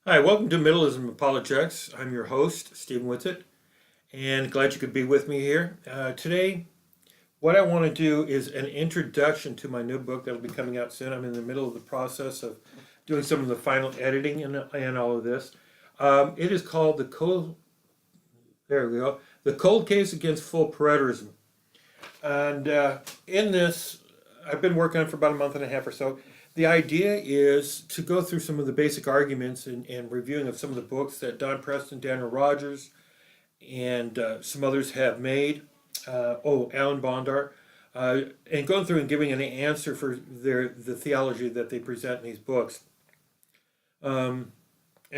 Hi, welcome to Middleism Apologetics. I'm your host, Stephen Whitsitt, and glad you could be with me here. Today, what I want to do is an introduction to my new book that'll be coming out soon. I'm in the middle of the process of doing some of the final editing and all of this. It is called there we go, The Cold Case Against Full Preterism. And in this, I've been working on it for about a month and a half or so. The idea is to go through some of the basic arguments and reviewing of some of the books that Don Preston, Daniel Rogers, and some others have made. Alan Bondar, and going through and giving an answer for the theology that they present in these books. And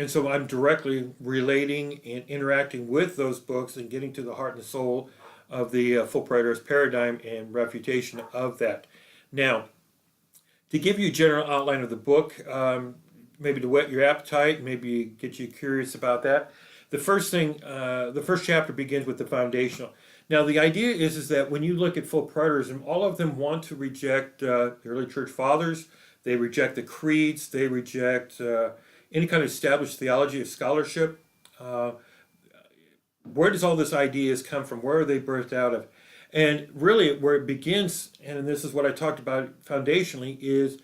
so I'm directly relating and interacting with those books and getting to the heart and soul of the full preterist paradigm and refutation of that. Now, to give you a general outline of the book, maybe to whet your appetite, maybe get you curious about that. The first chapter begins with the foundational. Now, the idea is that when you look at full preterism, all of them want to reject the early church fathers. They reject the creeds. They reject any kind of established theology of scholarship. Where does all this ideas come from? Where are they birthed out of? And really, where it begins, and this is what I talked about foundationally, is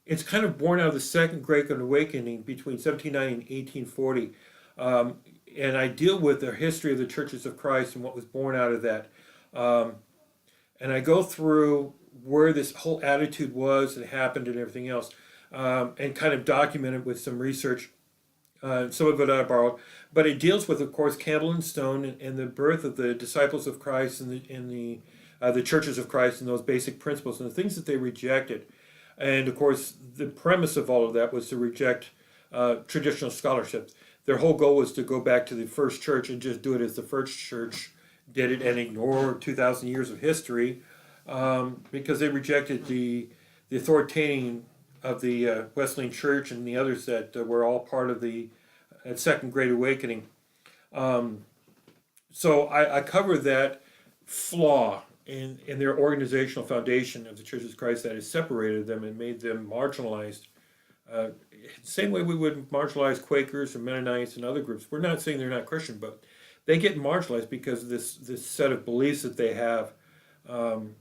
it's kind of born out of the Second Great Awakening between 1790 and 1840. And I deal with the history of the churches of Christ and what was born out of that. And I go through where this whole attitude was and happened and everything else, and kind of document it with some research. Some of it I borrowed, but it deals with, of course, Candle and Stone and the birth of the disciples of Christ and the churches of Christ and those basic principles and the things that they rejected. And of course, the premise of all of that was to reject traditional scholarship. Their whole goal was to go back to the first church and just do it as the first church did it and ignore 2,000 years of history, because they rejected the authoritative of the Wesleyan Church and the others that were all part of the Second Great Awakening. So I cover that flaw in their organizational foundation of the Church of Christ that has separated them and made them marginalized. Same way we would marginalize Quakers and Mennonites and other groups. We're not saying they're not Christian, but they get marginalized because of this set of beliefs that they have, and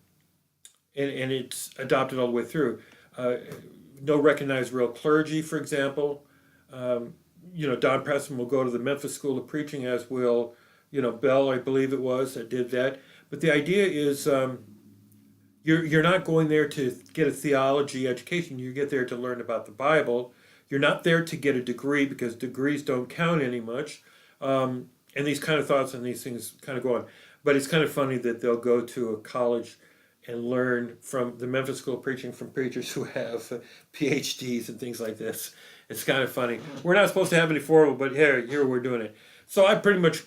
it's adopted all the way through. No recognized real clergy, for example. Don Preston will go to the Memphis School of Preaching, as will, Bell, I believe it was, that did that. But the idea is you're not going there to get a theology education. You get there to learn about the Bible. You're not there to get a degree because degrees don't count any much. And these kind of thoughts and these things kind of go on. But it's kind of funny that they'll go to a college and learn from the Memphis School of Preaching from preachers who have PhDs and things like this. It's kind of funny. We're not supposed to have any formal, but here we're doing it. So I pretty much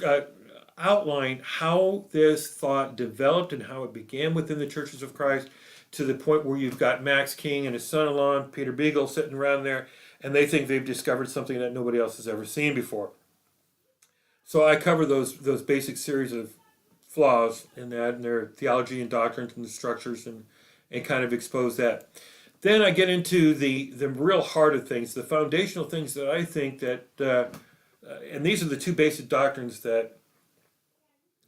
outlined how this thought developed and how it began within the Churches of Christ to the point where you've got Max King and his son-in-law, Peter Beagle, sitting around there, and they think they've discovered something that nobody else has ever seen before. So I cover those basic series of flaws in that and their theology and doctrines and the structures and kind of expose that. Then I get into the real heart of things, the foundational things that I think that, and these are the two basic doctrines that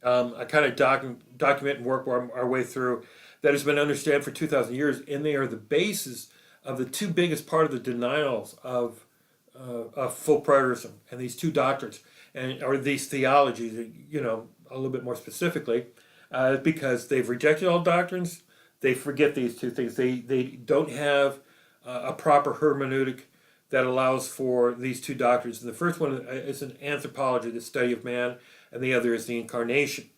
I kind of document and work our way through that has been understood for 2,000 years, and they are the basis of the two biggest part of the denials of full preterism and these two doctrines, or these theologies, a little bit more specifically, because they've rejected all doctrines. They forget these two things. They don't have a proper hermeneutic that allows for these two doctrines. And the first one is an anthropology, the study of man, and the other is the incarnation.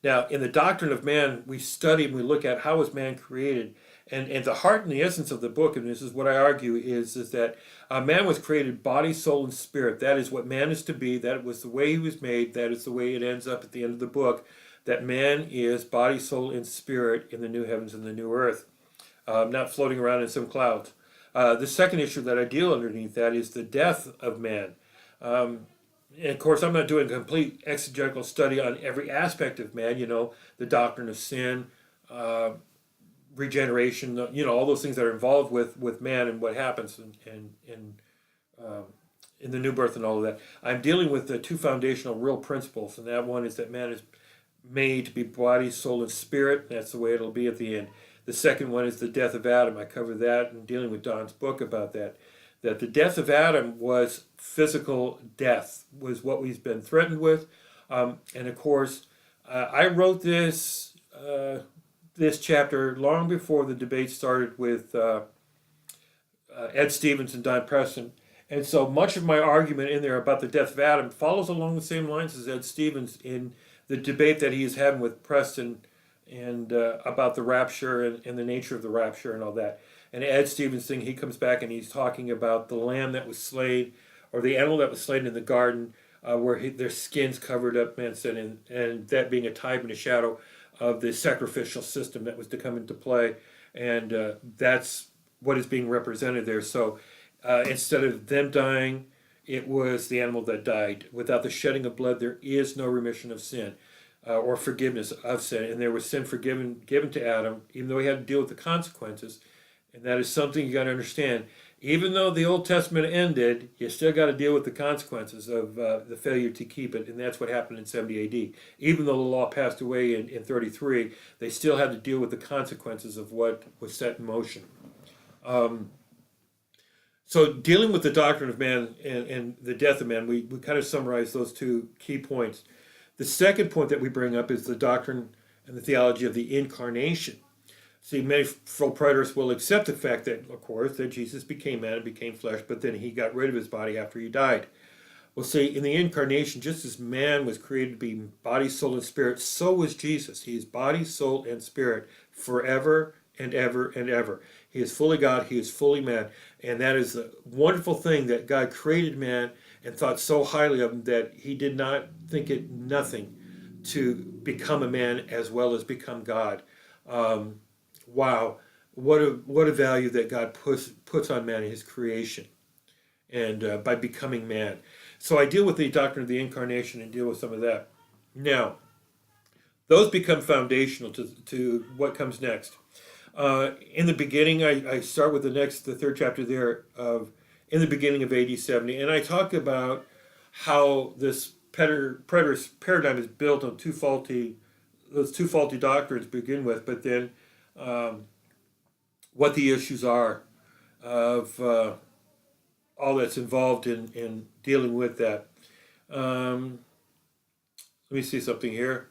Now, in the doctrine of man, we study and we look at how was man created. And the heart and the essence of the book, and this is what I argue, is that man was created body, soul, and spirit. That is what man is to be. That was the way he was made. That is the way it ends up at the end of the book, that man is body, soul, and spirit in the new heavens and the new earth, not floating around in some clouds. The second issue that I deal underneath that is the death of man. And of course, I'm not doing a complete exegetical study on every aspect of man, the doctrine of sin, regeneration, all those things that are involved with man and what happens and in the new birth and all of that. I'm dealing with the two foundational real principles, and that one is that man is made to be body, soul, and spirit. That's the way it'll be at the end. The second one is the death of Adam. I covered that in dealing with Don's book about that. That the death of Adam was physical death, was what we've been threatened with. And of course, I wrote this chapter long before the debate started with Ed Stevens and Don Preston. And so much of my argument in there about the death of Adam follows along the same lines as Ed Stevens in the debate that he is having with Preston and about the rapture and the nature of the rapture and all that. And Ed Stevens thing, he comes back and he's talking about the lamb that was slain, or the animal that was slain in the garden, where their skins covered up, man said, and that being a type and a shadow of the sacrificial system that was to come into play. And that's what is being represented there. So instead of them dying, it was the animal that died. Without the shedding of blood, there is no remission of sin or forgiveness of sin. And there was sin given to Adam, even though he had to deal with the consequences. And that is something you got to understand. Even though the Old Testament ended, you still got to deal with the consequences of the failure to keep it. And that's what happened in 70 AD. Even though the law passed away in 33, they still had to deal with the consequences of what was set in motion. So dealing with the doctrine of man and the death of man, we kind of summarize those two key points. The second point that we bring up is the doctrine and the theology of the incarnation. See, many full preterists will accept the fact that, of course, that Jesus became man and became flesh, but then he got rid of his body after he died. Well, see, in the incarnation, just as man was created to be body, soul, and spirit, so was Jesus. He is body, soul, and spirit forever and ever and ever. He is fully God, he is fully man. And that is the wonderful thing that God created man and thought so highly of him that he did not think it nothing to become a man as well as become God. Wow, what a value that God puts on man in his creation and by becoming man. So I deal with the doctrine of the incarnation and deal with some of that. Now, those become foundational to what comes next. In the beginning, I start with the third chapter there of in the beginning of AD 70, and I talk about how this preterist paradigm is built on those two faulty doctrines to begin with, but then what the issues are of all that's involved in dealing with that. Let me see something here.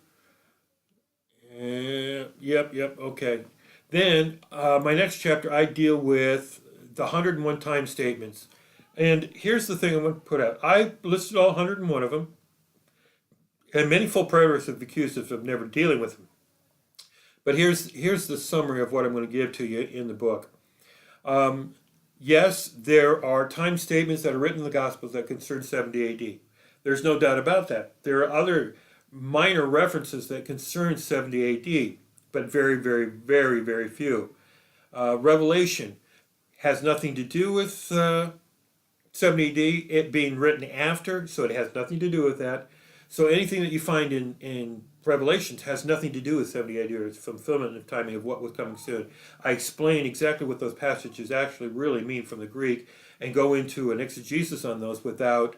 Yep, okay. Then, my next chapter, I deal with the 101 time statements. And here's the thing I want to put out. I listed all 101 of them, and many full preterists have accused us of never dealing with them. But here's the summary of what I'm going to give to you in the book. Yes, there are time statements that are written in the Gospels that concern 70 AD. There's no doubt about that. There are other minor references that concern 70 AD, but very, very, very, very few. Revelation has nothing to do with 70 AD, it being written after, so it has nothing to do with that. So anything that you find in Revelations has nothing to do with 70 AD or its fulfillment and timing of what was coming soon. I explain exactly what those passages actually really mean from the Greek and go into an exegesis on those without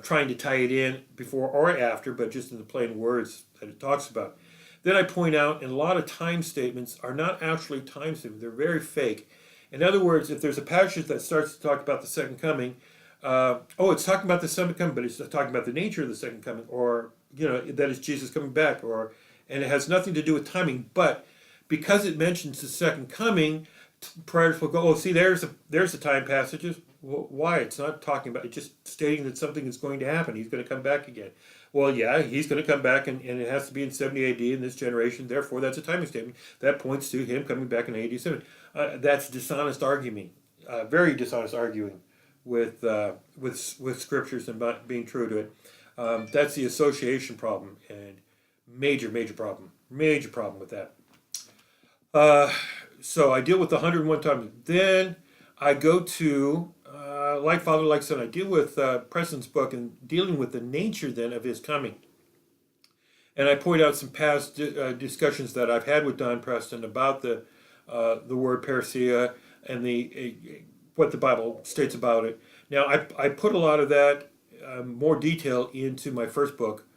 trying to tie it in before or after, but just in the plain words that it talks about. Then I point out, and a lot of time statements are not actually time statements, they're very fake. In other words, if there's a passage that starts to talk about the second coming, it's talking about the second coming, but it's talking about the nature of the second coming, or, that is Jesus coming back, and it has nothing to do with timing, but because it mentions the second coming, preterists will go, there's the time passages. Well, why? It's not talking about, it's just stating that something is going to happen. He's going to come back again. Well, yeah, he's going to come back, and it has to be in 70 AD in this generation. Therefore, that's a timing statement. That points to him coming back in AD 7. That's dishonest arguing, very dishonest arguing with scriptures and not being true to it. That's the association problem, and major problem with that. So I deal with the 101 times. Then I go to like Father, like Son. I deal with Preston's book and dealing with the nature then of his coming. And I point out some past discussions that I've had with Don Preston about the word parousia and what the Bible states about it. Now, I put a lot of that more detail into my first book,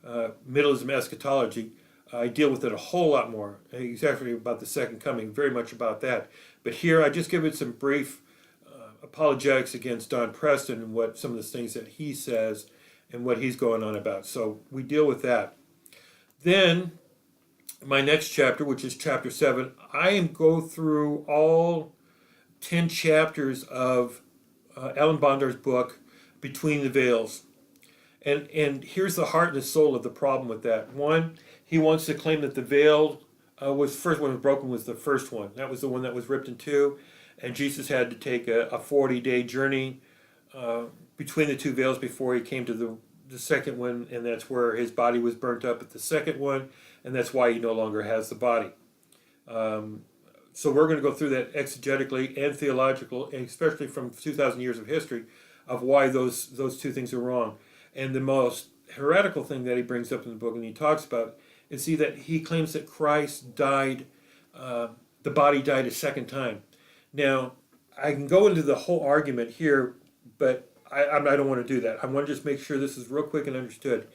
Middleism Eschatology. I deal with it a whole lot more, exactly about the second coming, very much about that. But here I just give it some brief apologetics against Don Preston and what some of the things that he says and what he's going on about. So we deal with that. Then my next chapter, which is chapter 7, I am go through all 10 chapters of Alan Bondar's book, Between the Veils. And here's the heart and the soul of the problem with that. One, he wants to claim that the veil was first one was broken was the first one. That was the one that was ripped in two, and Jesus had to take a 40-day journey between the two veils before he came to the second one, and that's where his body was burnt up at the second one, and that's why he no longer has the body. So we're going to go through that exegetically and theological, and especially from 2,000 years of history, of why those two things are wrong. And the most heretical thing that he brings up in the book, and he talks about, is see that he claims that Christ died, the body died a second time. Now, I can go into the whole argument here, but I don't want to do that. I want to just make sure this is real quick and understood.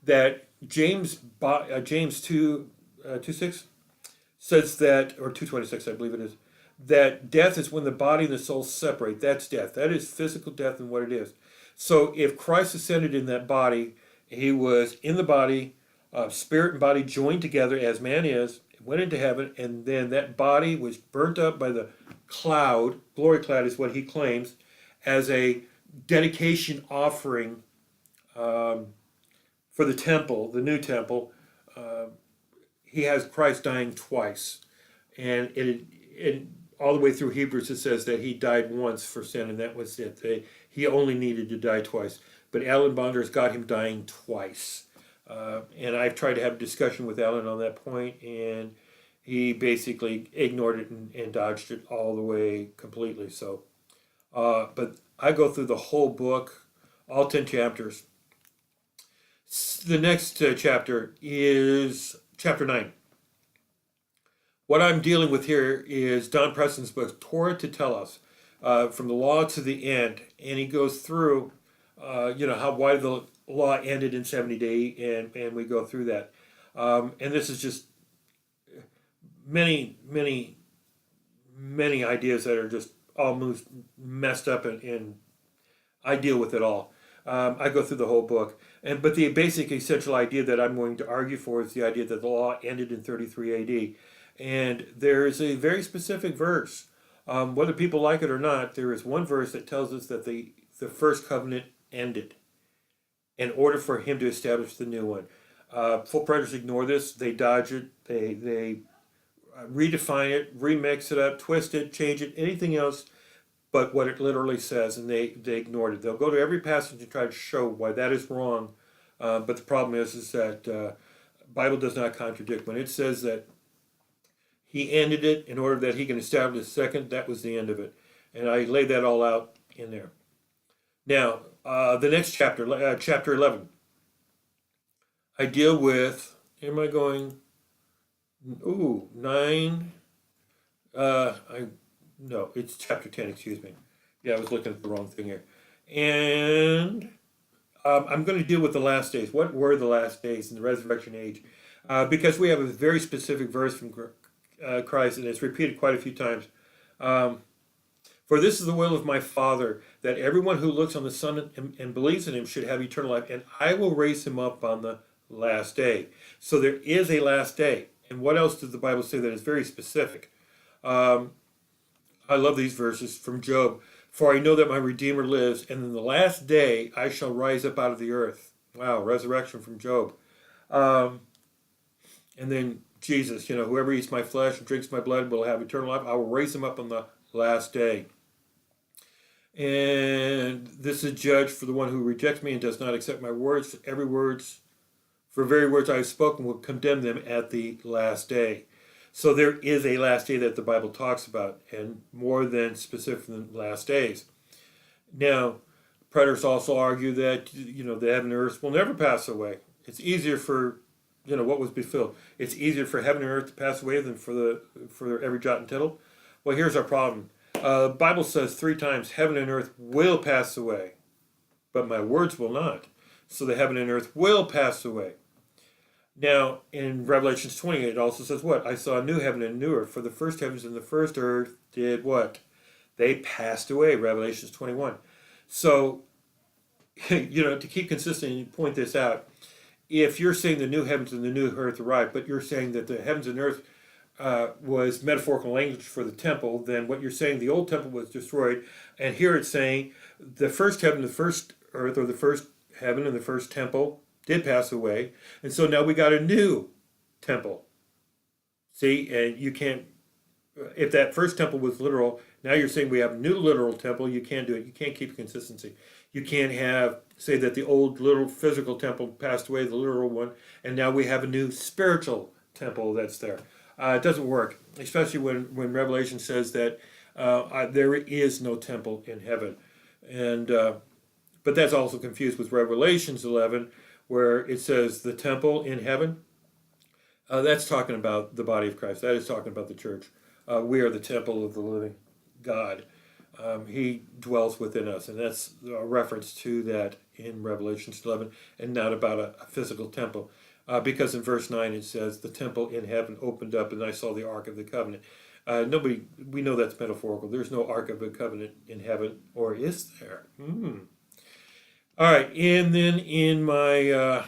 That James 2:6 says that, or 2:26 I believe it is, that death is when the body and the soul separate. That's death. That is physical death and what it is. So if Christ ascended in that body, he was in the body, spirit and body joined together as man is, went into heaven, and then that body was burnt up by the cloud, glory cloud is what he claims, as a dedication offering for the temple, the new temple. He has Christ dying twice. And it all the way through Hebrews it says that he died once for sin, and that was it. He only needed to die twice. But Alan Bonder's got him dying twice. And I've tried to have a discussion with Alan on that point, and he basically ignored it and dodged it all the way completely. So, but I go through the whole book, all 10 chapters. The next chapter is chapter 9. What I'm dealing with here is Don Preston's book, Torah to Telos, from the law to the end. And he goes through, why the law ended in 70 days, and we go through that. And this is just many ideas that are just almost messed up, and I deal with it all. I go through the whole book. But the basic essential idea that I'm going to argue for is the idea that the law ended in 33 AD. And there is a very specific verse. Whether people like it or not, there is one verse that tells us that the first covenant ended in order for him to establish the new one. Full preterists ignore this. They dodge it. They redefine it, remix it up, twist it, change it, anything else but what it literally says, and they ignored it. They'll go to every passage and try to show why that is wrong. But the problem is that Bible does not contradict. When it says that he ended it in order that he can establish a second, that was the end of it. And I laid that all out in there. Now, the next chapter, chapter 11, I deal with, am I going, 9, no, it's chapter 10, excuse me. Yeah, I was looking at the wrong thing here. And I'm going to deal with the last days. What were the last days in the resurrection age? Because we have a very specific verse from Christ, and it's repeated quite a few times. For this is the will of my Father, that everyone who looks on the Son and believes in him should have eternal life, and I will raise him up on the last day. So there is a last day. And what else does the Bible say that is very specific? I love these verses from Job. For I know that my Redeemer lives, and in the last day I shall rise up out of the earth. Wow, resurrection from Job. And then Jesus, whoever eats my flesh and drinks my blood will have eternal life. I will raise him up on the last day. And this is judged for the one who rejects me and does not accept my words. For very words I have spoken will condemn them at the last day. So there is a last day that the Bible talks about, and more than specific than last days. Now, preterists also argue that, the heaven and earth will never pass away. It's easier for, what was fulfilled. It's easier for heaven and earth to pass away than for every jot and tittle. Well, here's our problem. Bible says 3 times, heaven and earth will pass away, but my words will not. So the heaven and earth will pass away. Now, in Revelation 20, it also says what? I saw a new heaven and a new earth, for the first heavens and the first earth did what? They passed away, Revelation 21. So, to keep consistent and point this out, if you're saying the new heavens and the new earth arrived, but you're saying that the heavens and earth was metaphorical language for the temple, then what you're saying, the old temple was destroyed, and here it's saying the first heaven, the first earth, or the first heaven and the first temple did pass away, and so now we got a new temple. See, and you can't, if that first temple was literal, now you're saying we have a new literal temple, you can't do it. You can't keep consistency. You can't say that the old literal physical temple passed away, the literal one, and now we have a new spiritual temple that's there. It doesn't work, especially when Revelation says that there is no temple in heaven. And but that's also confused with Revelations 11, where it says the temple in heaven. That's talking about the body of Christ. That is talking about the church. We are the temple of the living God. He dwells within us, and that's a reference to that in Revelation 11, and not about a physical temple. Because in verse 9 it says, the temple in heaven opened up, and I saw the Ark of the Covenant. We know that's metaphorical. There's no Ark of the Covenant in heaven, or is there? All right, and then in my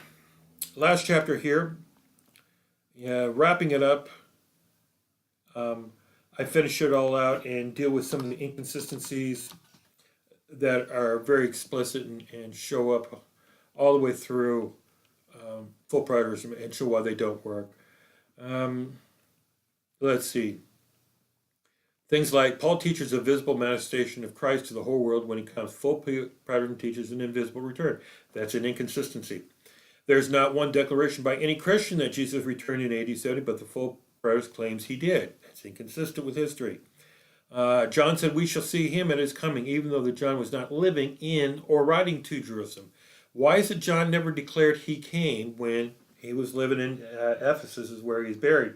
last chapter here, wrapping it up, I finish it all out and deal with some of the inconsistencies that are very explicit and show up all the way through full preterism and show why they don't work. Let's see. Things like Paul teaches a visible manifestation of Christ to the whole world when he comes. Full preterism teaches an invisible return. That's an inconsistency. There's not one declaration by any Christian that Jesus returned in AD 70, but the full preterist claims he did. That's inconsistent with history. John said, we shall see him at his coming, even though that John was not living in or riding to Jerusalem. Why is it John never declared he came when he was living in Ephesus, is where he's buried?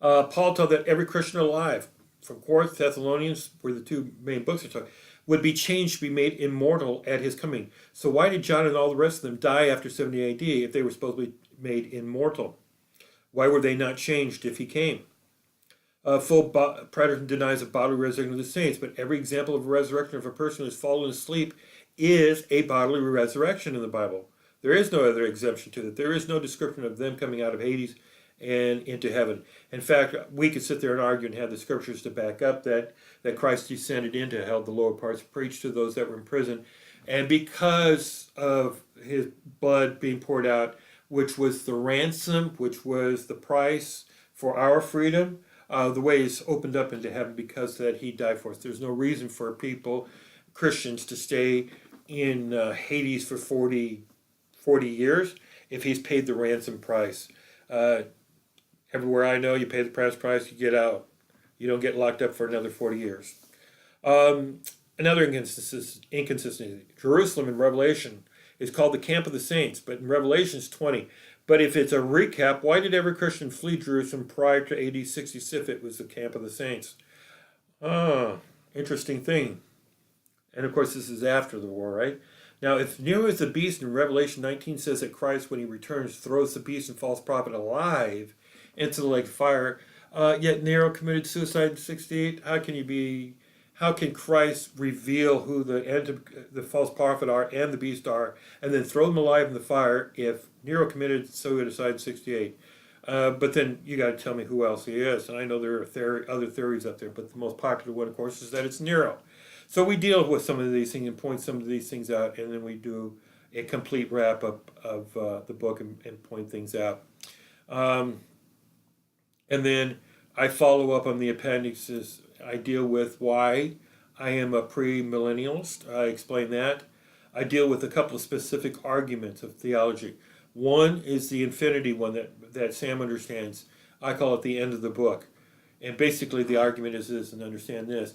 Paul taught that every Christian alive, from Corinth, Thessalonians, where the two main books are talking, would be changed to be made immortal at his coming. So why did John and all the rest of them die after 70 AD if they were supposed to be made immortal? Why were they not changed if he came? Full preterism denies a bodily resurrection of the saints, but every example of a resurrection of a person who has fallen asleep is a bodily resurrection in the Bible. There is no other exemption to that. There is no description of them coming out of Hades and into heaven. In fact, we could sit there and argue and have the scriptures to back up that Christ descended into hell, the lower parts, preached to those that were in prison, and because of his blood being poured out, which was the ransom, which was the price for our freedom, the way is opened up into heaven because that he died for us. There's no reason for people, Christians, to stay in Hades for 40 years if he's paid the ransom price. Everywhere I know, you pay the price, you get out. You don't get locked up for another 40 years. Another inconsistency. Jerusalem in Revelation is called the camp of the saints, but in Revelations 20. But if it's a recap, why did every Christian flee Jerusalem prior to AD 66 if it was the camp of the saints? Interesting thing. And of course, this is after the war, right? Now, if Nero is the beast in Revelation 19 says that Christ, when he returns, throws the beast and false prophet alive into the lake of fire, yet Nero committed suicide in 68, how can Christ reveal who the false prophet are and the beast are, and then throw them alive in the fire if Nero committed suicide in 68? But then you got to tell me who else he is. And I know there are other theories out there, but the most popular one, of course, is that it's Nero. So we deal with some of these things and point some of these things out, and then we do a complete wrap-up of the book and point things out. And then I follow up on the appendixes. I deal with why I am a premillennialist. I explain that. I deal with a couple of specific arguments of theology. One is the infinity one that Sam understands. I call it the end of the book. And basically the argument is this, and understand this.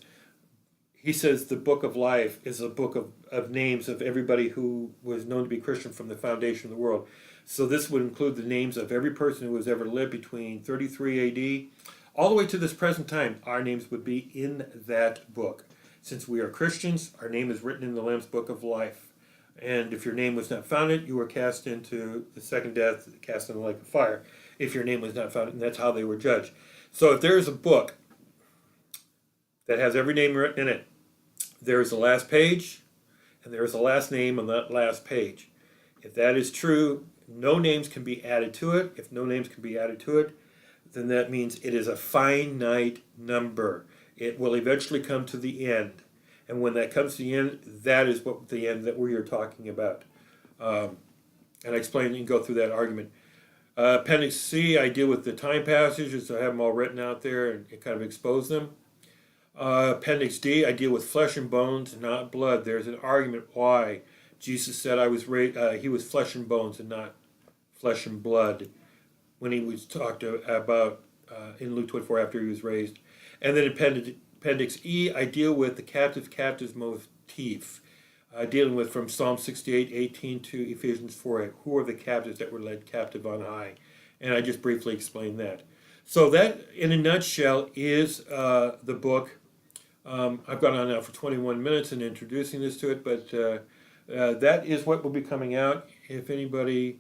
He says the book of life is a book of names of everybody who was known to be Christian from the foundation of the world. So this would include the names of every person who has ever lived between 33 AD all the way to this present time, our names would be in that book. Since we are Christians, our name is written in the Lamb's Book of Life. And if your name was not found in it, you were cast into the second death, cast in the lake of fire. If your name was not found, and that's how they were judged. So if there is a book that has every name written in it, there is the last page, and there is the last name on that last page. If that is true, no names can be added to it. If no names can be added to it, then that means it is a finite number. It will eventually come to the end. And when that comes to the end, that is what the end that we are talking about. And I explain, you can go through that argument. Appendix C, I deal with the time passages. I have them all written out there and kind of expose them. Appendix D, I deal with flesh and bones, not blood. There's an argument why Jesus said he was flesh and bones and not flesh and blood when he was talked about in Luke 24 after he was raised. And then Appendix E, I deal with the captives motif, dealing with from Psalm 68:18 to Ephesians 4:8. Who are the captives that were led captive on high? And I just briefly explained that. So that, in a nutshell, is the book. I've gone on now for 21 minutes in introducing this to it, but that is what will be coming out. If anybody,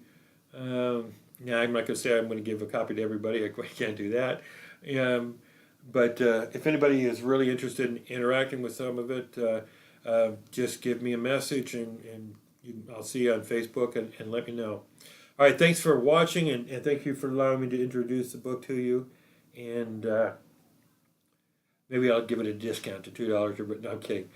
now I'm not going to say I'm going to give a copy to everybody. I can't do that. But if anybody is really interested in interacting with some of it, just give me a message, and I'll see you on Facebook and let me know. All right, thanks for watching, and thank you for allowing me to introduce the book to you. And maybe I'll give it a discount to $2, but no, I'm kidding.